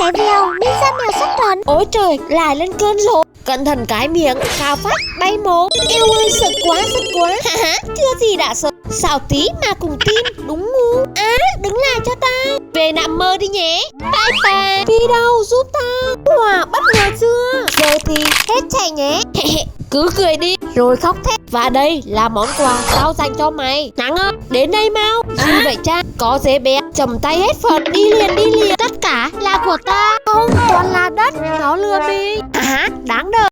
Bé Mèo, ninja mèo sắp tròn. Ôi trời, lại lên cơn rồi. Cẩn thận cái miệng, sao phát bay mồ. Yêu ơi, sợ quá, sợ quá. Chưa gì đã sợ. Sao tí mà cùng tin, đúng ngu. Đứng lại cho tao. Về nằm mơ đi nhé. Bye bye. Đi đâu, giúp tao. Wow, bất ngờ chưa? Giờ thì hết chạy nhé. Cứ cười đi, rồi khóc thét. Và đây là món quà tao dành cho mày. Nắng ơi, đến đây mau. Gì vậy cha? Có dế bé, chầm tay hết phần. Đi liền, đi liền. Tất cả là của ta. Không, toàn là đất. Nó lừa mình. Đáng đời.